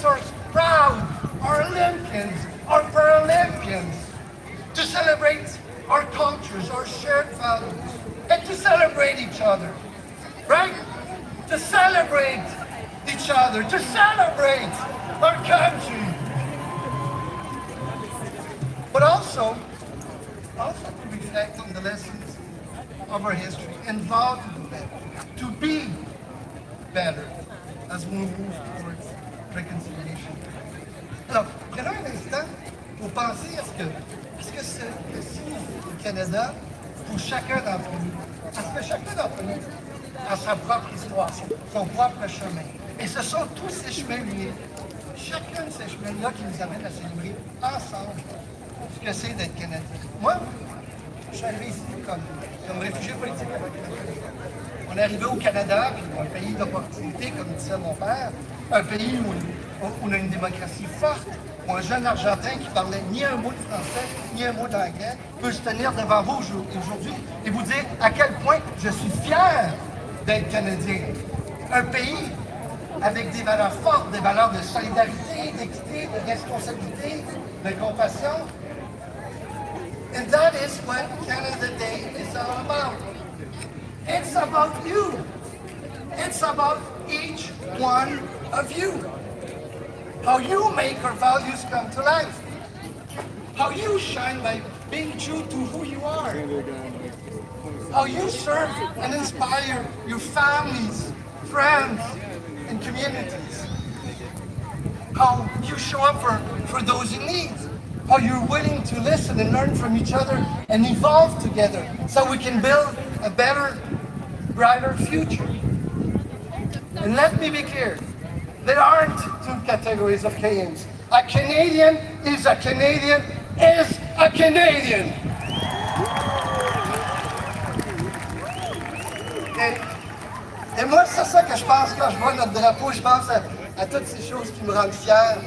makes us proud, our Olympians, our Paralympians, to celebrate our cultures, our shared values, and to celebrate each other, right? To celebrate each other, to celebrate our country. But also to reflect on the lessons of our history and vow to be better as we move towards reconciliation. Alors, prenons un instant pour penser à ce que signifie le Canada pour chacun d'entre nous. Parce que chacun d'entre nous a sa propre histoire, son propre chemin. Et ce sont tous ces chemins liés. Chacun de ces chemins-là qui nous amène à célébrer ensemble ce que c'est d'être Canadien. Moi, je suis arrivé ici comme réfugié politique avec ma collègue. On est arrivé au Canada, un pays d'opportunité, comme disait mon père, un pays où on a une démocratie forte, où un jeune Argentin qui parlait ni un mot de français, ni un mot d'anglais, peut se tenir devant vous aujourd'hui et vous dire à quel point je suis fier d'être Canadien. Un pays avec des valeurs fortes, des valeurs de solidarité, d'équité, de responsabilité, de compassion. And that is what Canada Day is all about. It's about you. It's about each one of you. How you make our values come to life. How you shine by being true to who you are. How you serve and inspire your families, friends, and communities. How you show up for those in need. How you're willing to listen and learn from each other and evolve together so we can build a better, brighter future. And let me be clear, there aren't two categories of Canadians. A Canadian is a Canadian is a Canadian. Et moi, c'est ça que je pense quand je vois notre drapeau. Je pense à toutes ces choses qui me rendent fier,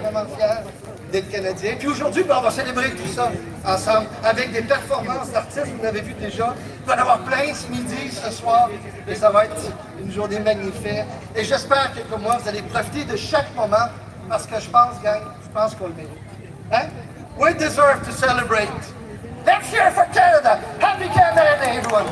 vraiment fier d'être Canadien. Puis aujourd'hui, on va célébrer tout ça ensemble avec des performances d'artistes, vous l'avez vu déjà. Il va y en avoir plein ce midi, ce soir, et ça va être une journée magnifique. Et j'espère que comme moi, vous allez profiter de chaque moment parce que je pense, gang, qu'on le mérite. Hein? We deserve to celebrate. Let's hear for Canada. Happy Canada Day, everyone.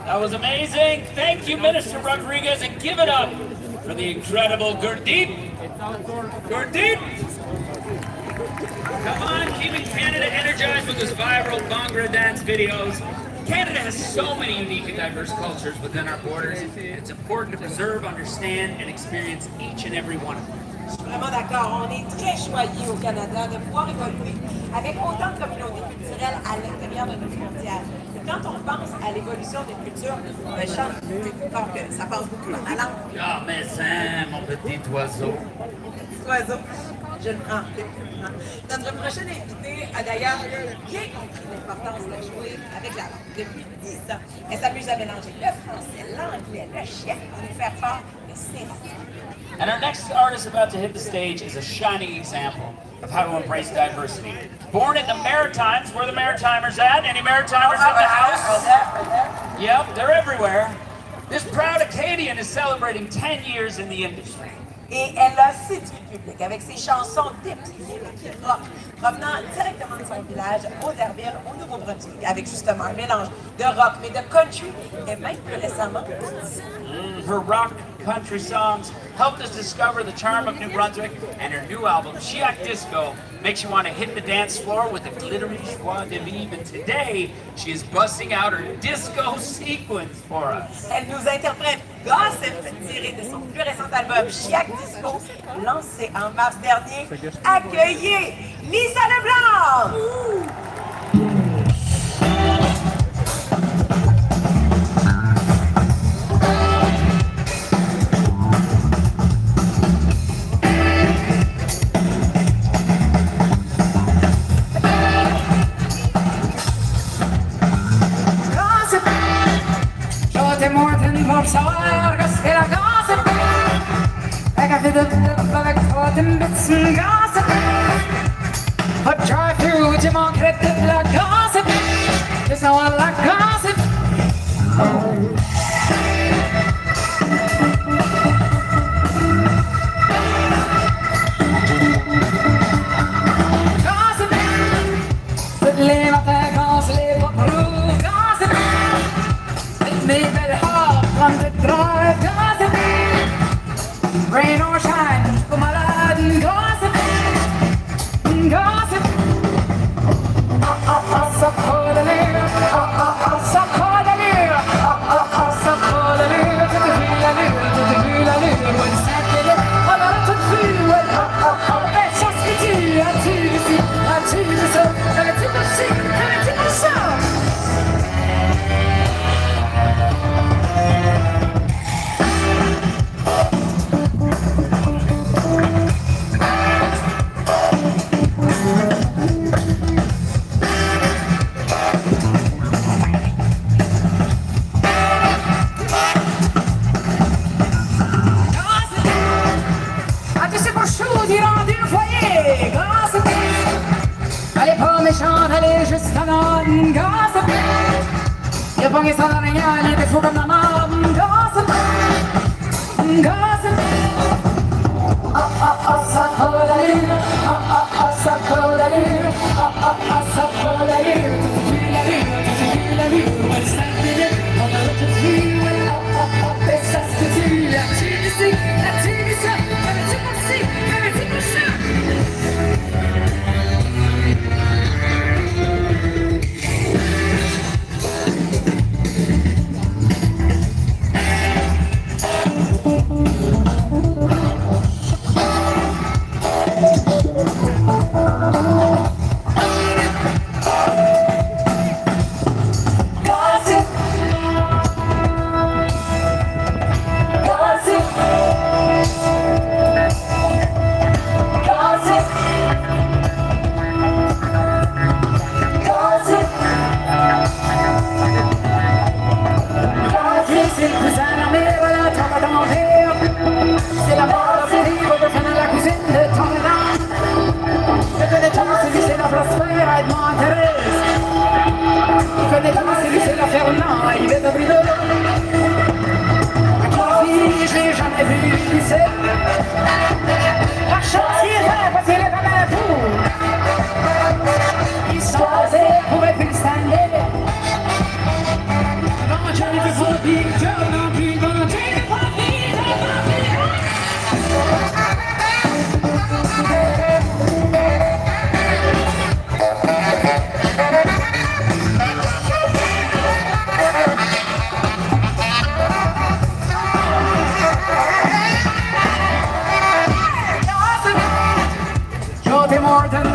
That was amazing. Thank you, Minister Rodriguez, and give it up for the incredible Gurdeep. Gurdeep! Come on, keeping Canada energized with those viral Bhangra dance videos. Canada has so many unique and diverse cultures within our borders. It's important to preserve, understand, and experience each and every one of them. Je suis vraiment d'accord. On est très choyés au Canada de pouvoir évoluer avec autant de communautés culturelles à l'intérieur de nos frontières. Et quand on pense à l'évolution des cultures, je chante que ça passe beaucoup dans la langue. Ah, mais c'est mon petit oiseau. Petit oiseau, je le prends. Notre prochaine invitée a d'ailleurs bien compris l'importance de jouer avec la langue depuis 10 ans. Elle s'amuse à mélanger le français, l'anglais, le chien pour nous faire part de ses enfants. And our next artist about to hit the stage is a shining example of how to embrace diversity. Born in the Maritimes, where the Maritimers at? Any Maritimers in the house? Yep, they're everywhere. This proud Acadian is celebrating 10 years in the industry. Et elle a séduit le public avec ses chansons dépliées qui rock, provenant directement de son village, Auderville, au Nouveau-Brunswick, avec justement un mélange de rock, mais de country, et même plus récemment. Her rock country songs helped us discover the charm of New Brunswick, and her new album, Chiac Disco, makes you want to hit the dance floor with a glittery joie de vivre. And today, she is busting out her disco sequence for us. Elle nous interprète Gossip, tiré de son plus récent album Chiac Disco, lancé en mars dernier. Accueillez Lisa LeBlanc! Savoir que c'est la gossip. Un café de coupe avec trois Timbits gossip. A drive-through, tu manquerais de la gossip. Tu sens la gossip. Gossip. Toutes les matins quand c'est les patrons. Gossip. Mes belles robes. On the drive, gossip, rain or shine, for my lad, gossip, gossip. So cold a little, so cold a little, so cold a little, to the feel a little, when Saturday, on a to feel, let's just be two, until you so, and it's in the sea, and it's in the sun. Allez, juste avant, gossip. Il faut qu'il s'en a rien, il est fou comme la mort, gossip, gossip. Ça colle à l'île, ça colle à l'île, ça colle à l'île, la lune, on va s'appeler, on va le trouver, et ça se dit, la TVC,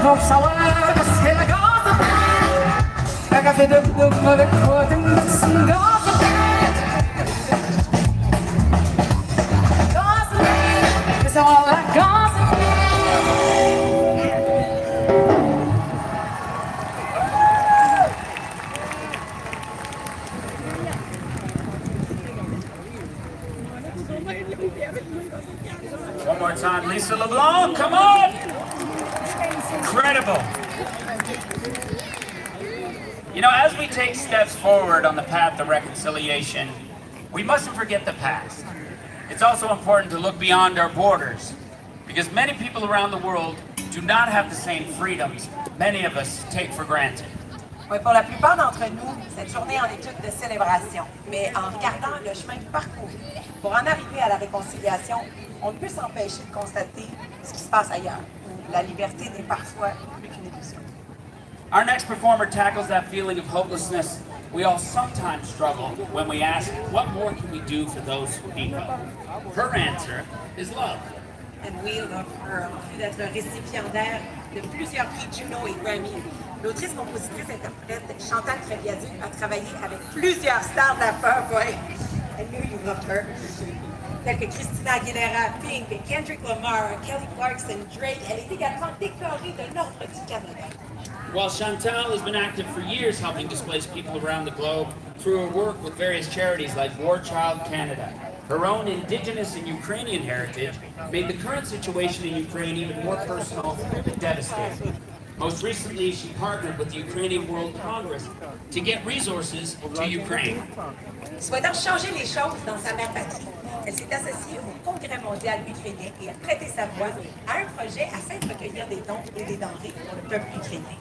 pour savoir ce qu'est la gossip. Un café de coupe avec quoi tu me dis gossip. Gossip, c'est ça la gossip. One more time, Lisa LeBlanc, come on! Incredible. You know, as we take steps forward on the path to reconciliation, we mustn't forget the past. It's also important to look beyond our borders, because many people around the world do not have the same freedoms many of us take for granted. Oui, pour la plupart d'entre nous, cette journée en est une de célébration. Mais en regardant le chemin parcouru pour en arriver à la réconciliation, on ne peut s'empêcher de constater ce qui se passe ailleurs, où la liberté n'est parfois plus qu'une illusion. Our next performer tackles that feeling of hopelessness we all sometimes struggle when we ask, what more can we do for those who need help? Her answer is love. And we love her. En plus d'être récipiendaire de plusieurs prix Juno et Grammy, l'autrice, compositrice, interprète Chantal Kreviazuk a travaillé avec plusieurs stars de la pop, ouais. I knew you loved her. Telles que Christina Aguilera, Pink, Kendrick Lamar, Kelly Clarkson, Drake. Elle est également décorée de l'Ordre du Canada. While Chantal has been active for years helping displaced people around the globe through her work with various charities like War Child Canada, her own Indigenous and Ukrainian heritage made the current situation in Ukraine even more personal and devastating. Most recently, she partnered with the Ukrainian World Congress to get resources to Ukraine. Souhaitant changer les choses dans sa mère patrie, elle s'est associée au Congrès mondial ukrainien et a prêté sa voix à un projet afin de recueillir des dons et des denrées pour le peuple ukrainien.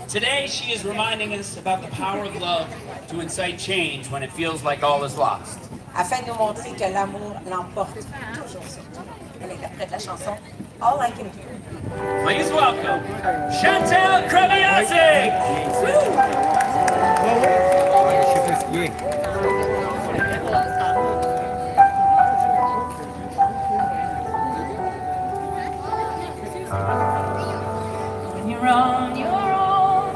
Today, she is reminding us about the power of love to incite change when it feels like all is lost. Afin de nous montrer que l'amour l'emporte toujours sur tout, elle interprète la chanson All I Can Do. Please welcome Chantal Kreviazuk! When you're on your own,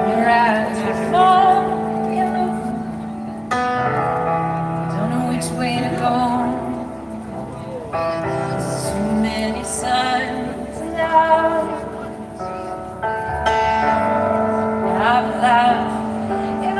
your eyes are falling, you don't know which way to go. So many signs and I've laughed in a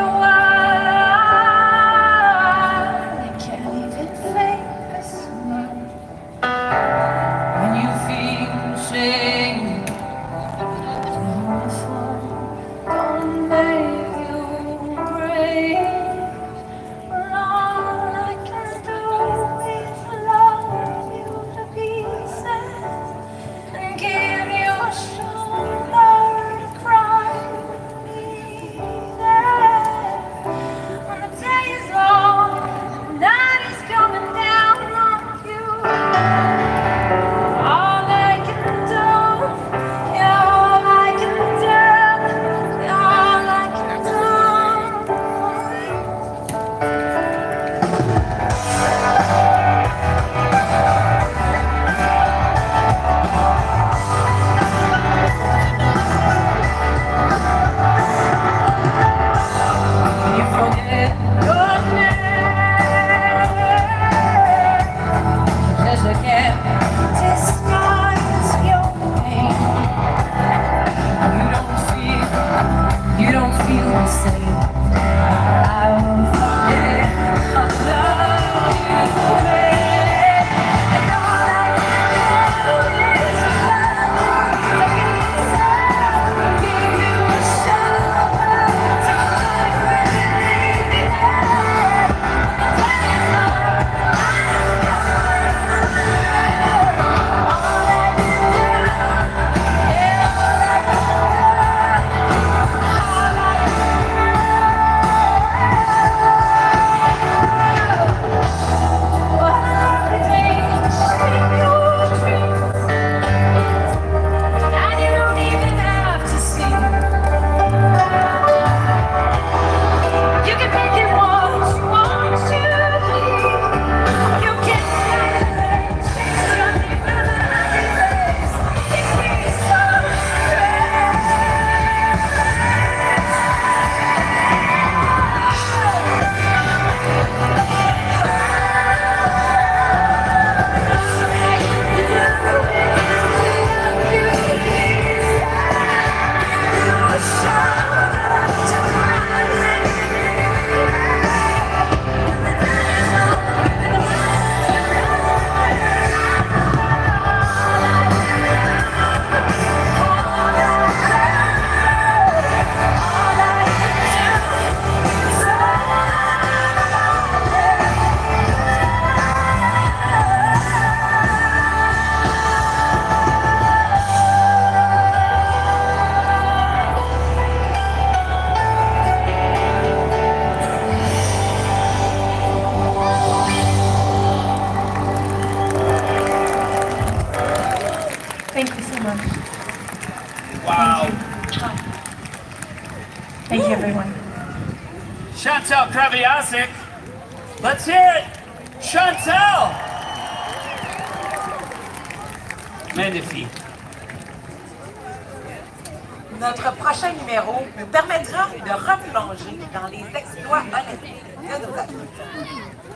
Kreviazuk. Let's hear it. Chantal. Magnifique. Notre prochain numéro nous permettra de replonger dans les exploits olympiques de nos athlètes.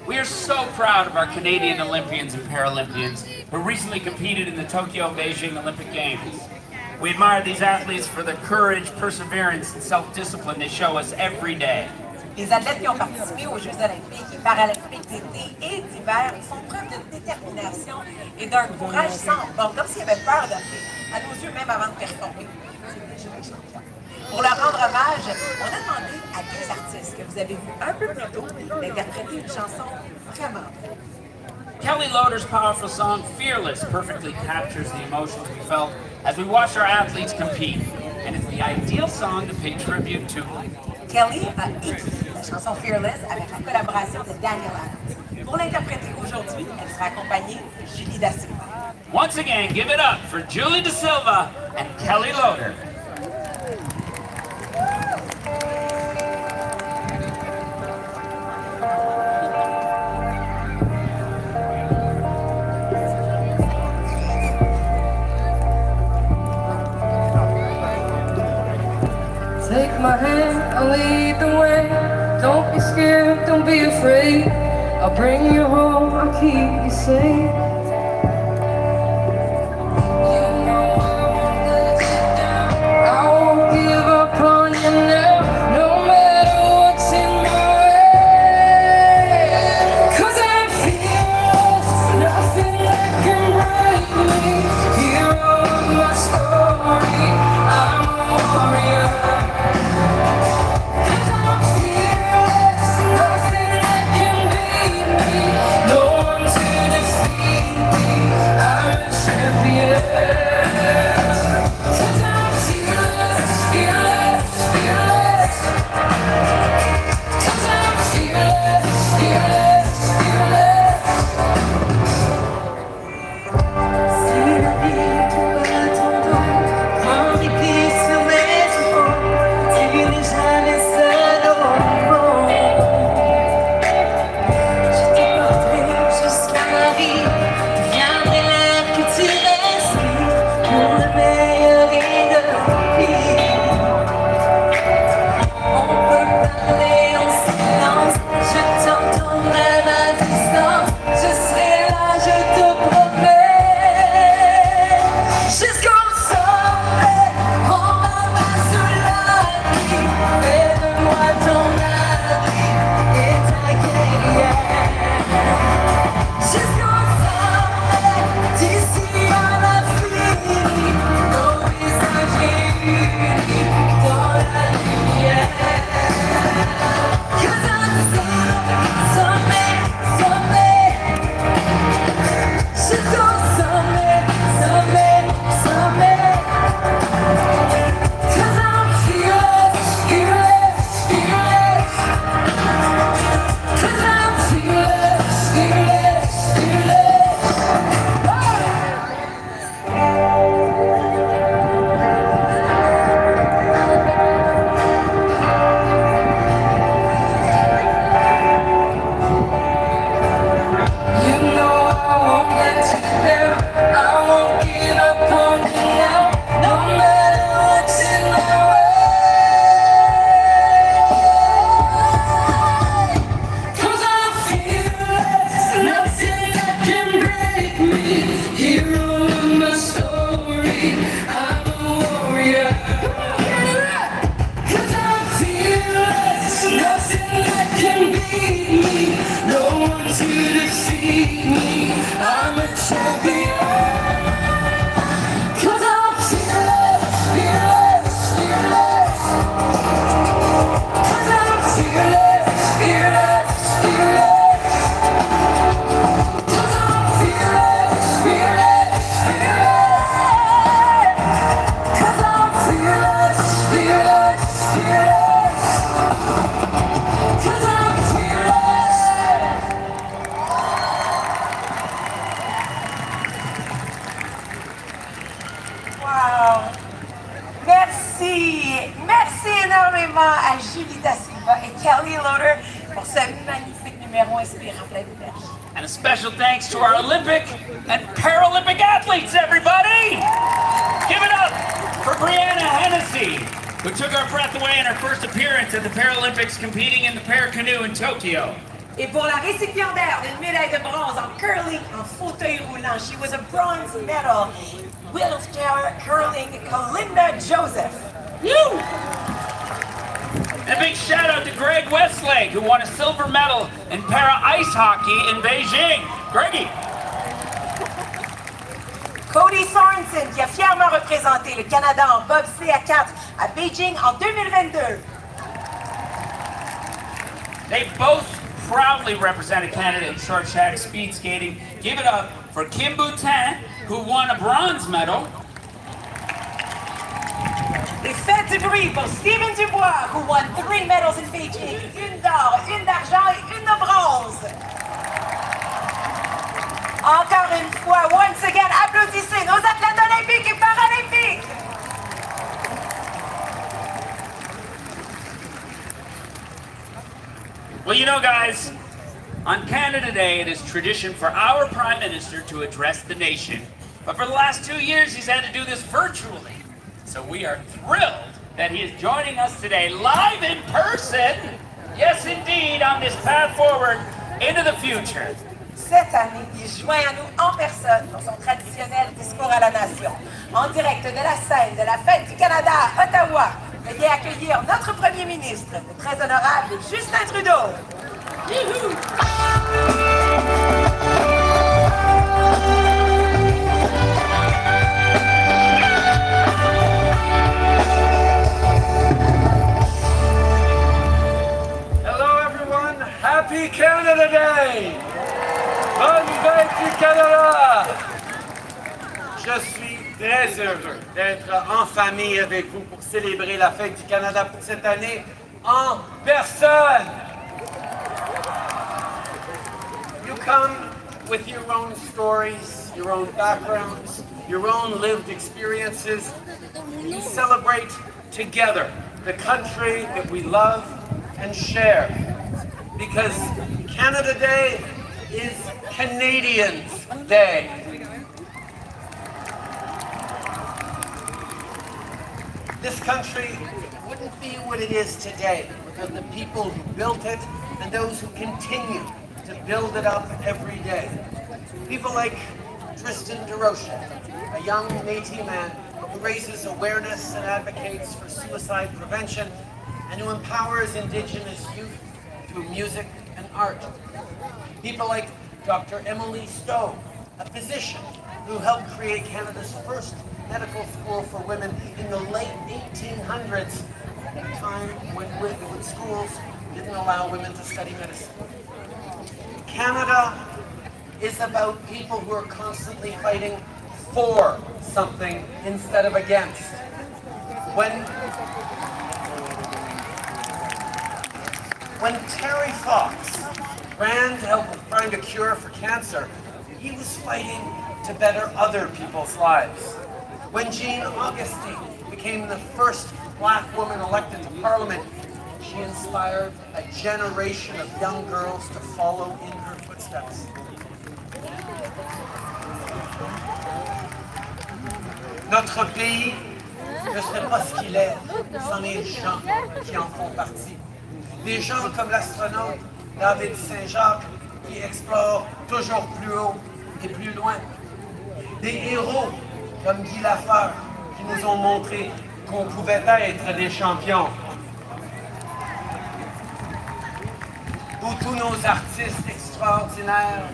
We are so proud of our Canadian Olympians and Paralympians who recently competed in the Tokyo Beijing Olympic Games. We admire these athletes for the courage, perseverance, and self-discipline they show us every day. Les athlètes qui ont participé aux Jeux olympiques et paralympiques d'été et d'hiver font preuve de détermination et d'un courage sans borne, comme s'ils avaient peur de rien, à nos yeux même avant de performer. Pour leur rendre hommage, on a demandé à deux artistes que vous avez vus un peu plus tôt d'interpréter une chanson vraiment belle. Kelly Loader's powerful song, Fearless, perfectly captures the emotions we felt as we watched our athletes compete. And it's the ideal song to pay tribute to. Kelly a écrit la chanson Fearless avec la collaboration de Daniel Adams. Pour l'interpréter aujourd'hui, elle sera accompagnée de Julie Da Silva. Once again, give it up for Julie Da Silva and Kelly Loader. Take my hand, I'll lead the way. Don't be scared, don't be afraid. I'll bring you home, I'll keep you safe. You know I won't let you down. I won't give up on you now, no matter what's in my way. 'Cause I'm fearless, nothing that can break me. Hero of my story, I'm a warrior. No one to defeat magnifique numéro inspirant plein de verges. And a special thanks to our Olympic and Paralympic athletes, everybody! Give it up for Brianna Hennessy, who took our breath away in her first appearance at the Paralympics competing in the para-canoe in Tokyo. Et pour la récipiendaire d'une médaille de bronze en curling en fauteuil roulant, she was a bronze medal wheelchair curling, Kalinda Joseph. Woo! And a big shout out to Greg Westlake, who won a silver medal in para ice hockey in Beijing. Greggy. Cody Sorensen, qui a fièrement représenté le Canada en bobsleigh à 4 à Beijing en 2022. They both proudly represented Canada in short track speed skating. Give it up for Kim Boutin, who won a bronze medal. Et faites du bruit pour Steven Dubois, who won 3 medals in Beijing, une d'or, une d'argent et une de bronze. Encore une fois, once again, applaudissez nos athlètes olympiques et paralympiques. Well, you know, guys, on Canada Day, it is tradition for our Prime Minister to address the nation. But for the last 2 years, he's had to do this virtually. So we are thrilled that he is joining us today live in person. Yes, indeed, on this path forward into the future. Cette année, il joint à nous en personne pour son traditionnel discours à la nation. En direct de la scène de la Fête du Canada à Ottawa, veuillez accueillir notre premier ministre, le très honorable Justin Trudeau. Youhou! Happy Canada Day! Bonne fête du Canada! Je suis très heureux d'être en famille avec vous pour célébrer la fête du Canada pour cette année en personne. You come with your own stories, your own backgrounds, your own lived experiences. We celebrate together the country that we love and share. Because Canada Day is Canadians Day. This country wouldn't be what it is today without the people who built it and those who continue to build it up every day. People like Tristan DeRocha, a young Métis man who raises awareness and advocates for suicide prevention and who empowers Indigenous youth through music and art. People like Dr. Emily Stowe, a physician who helped create Canada's first medical school for women in the late 1800s, at a time when schools didn't allow women to study medicine. Canada is about people who are constantly fighting for something instead of against. When Terry Fox ran to help find a cure for cancer, he was fighting to better other people's lives. When Jean Augustine became the first Black woman elected to Parliament, she inspired a generation of young girls to follow in her footsteps. Notre pays ne serait pas ce qu'il est sans les gens qui en font partie. Des gens comme l'astronaute David Saint-Jacques qui explore toujours plus haut et plus loin. Des héros comme Guy Lafleur qui nous ont montré qu'on pouvait être des champions. Ou tous nos artistes extraordinaires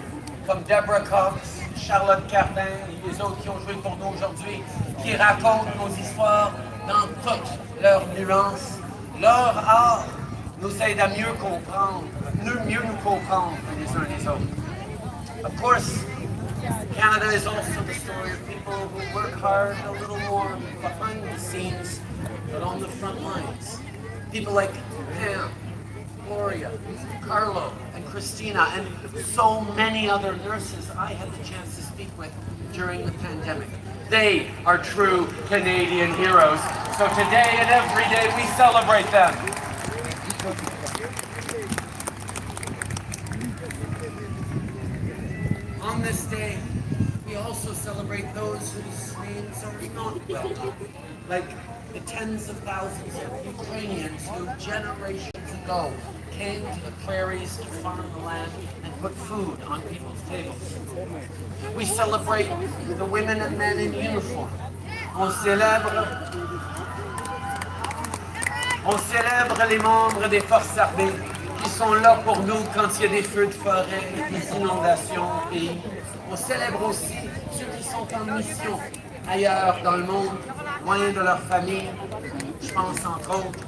comme Deborah Cox, Charlotte Cardin et les autres qui ont joué pour nous aujourd'hui, qui racontent nos histoires dans toutes leurs nuances. Leur art nous aide à mieux comprendre, mieux nous comprendre les uns les autres. Of course, Canada is also the story of people who work hard a little more behind the scenes, but on the front lines. People like Pam, Gloria, Carlo, and Christina, and so many other nurses I had the chance to speak with during the pandemic. They are true Canadian heroes. So today and every day we celebrate them. on this day, we also celebrate those whose names are not well known, like the tens of thousands of Ukrainians who generations ago came to the prairies to farm the land and put food on people's tables. We celebrate the women and men in uniform. On célèbre les membres des forces armées qui sont là pour nous quand il y a des feux de forêt et des inondations au pays. On célèbre aussi ceux qui sont en mission ailleurs dans le monde, loin de leur famille. Je pense entre autres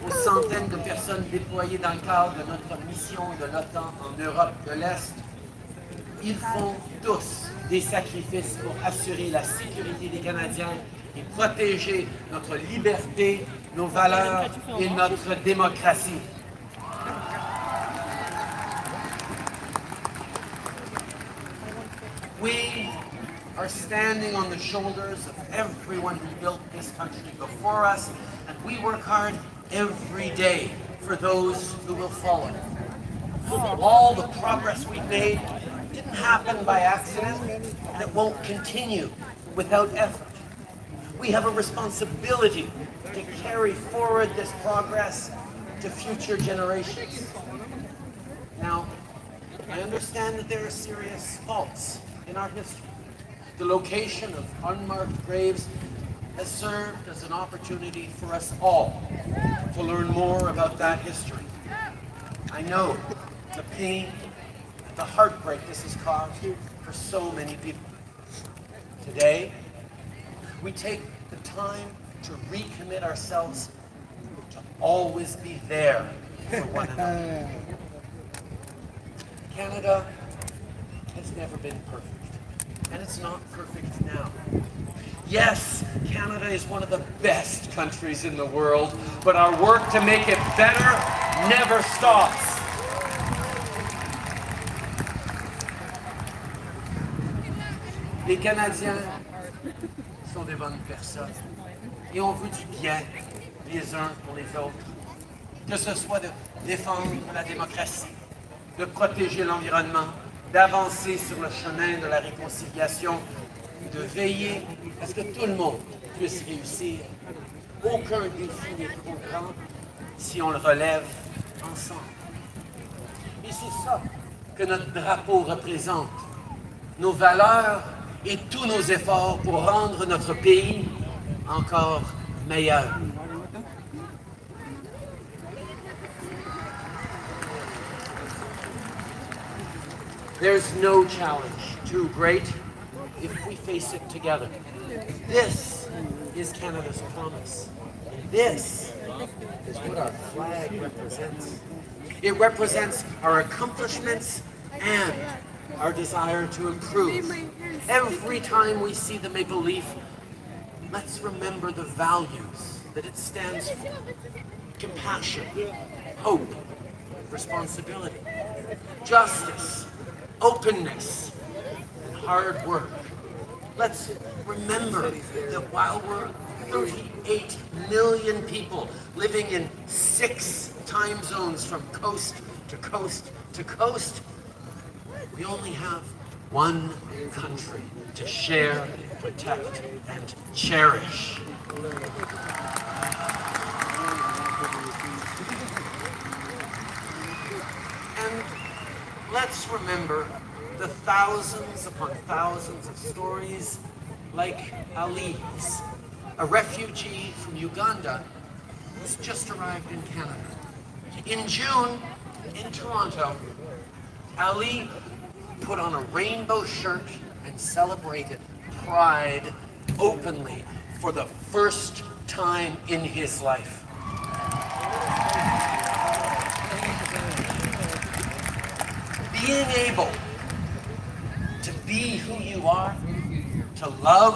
aux centaines de personnes déployées dans le cadre de notre mission de l'OTAN en Europe de l'Est. Ils font tous des sacrifices pour assurer la sécurité des Canadiens et protéger notre liberté, nos valeurs et notre démocratie. We are standing on the shoulders of everyone who built this country before us, and we work hard every day for those who will follow. All the progress we've made didn't happen by accident, and it won't continue without effort. We have a responsibility to carry forward this progress to future generations. Now, I understand that there are serious faults in our history. The location of unmarked graves has served as an opportunity for us all to learn more about that history. I know the pain, the heartbreak this has caused for so many people. Today, we take the time to recommit ourselves to always be there for one another. Canada has never been perfect, and it's not perfect now. Yes, Canada is one of the best countries in the world, but our work to make it better never stops. Les Canadiens sont des bonnes personnes et on veut du bien les uns pour les autres. Que ce soit de défendre la démocratie, de protéger l'environnement, d'avancer sur le chemin de la réconciliation, de veiller à ce que tout le monde puisse réussir. Aucun défi n'est trop grand si on le relève ensemble. Et c'est ça que notre drapeau représente. Nos valeurs et tous nos efforts pour rendre notre pays encore meilleur. There's no challenge too great if we face it together. This is Canada's promise. And this is what our flag represents. It represents our accomplishments and our desire to improve. Every time we see the maple leaf, let's remember the values that it stands for. Compassion, hope, responsibility, justice, openness, and hard work. Let's remember that while we're 38 million people living in 6 time zones from coast to coast to coast, we only have one country to share, protect, and cherish. And let's remember the thousands upon thousands of stories like Ali's, a refugee from Uganda who's just arrived in Canada. In June, in Toronto, Ali put on a rainbow shirt and celebrated Pride openly for the first time in his life. Being able to be who you are, to love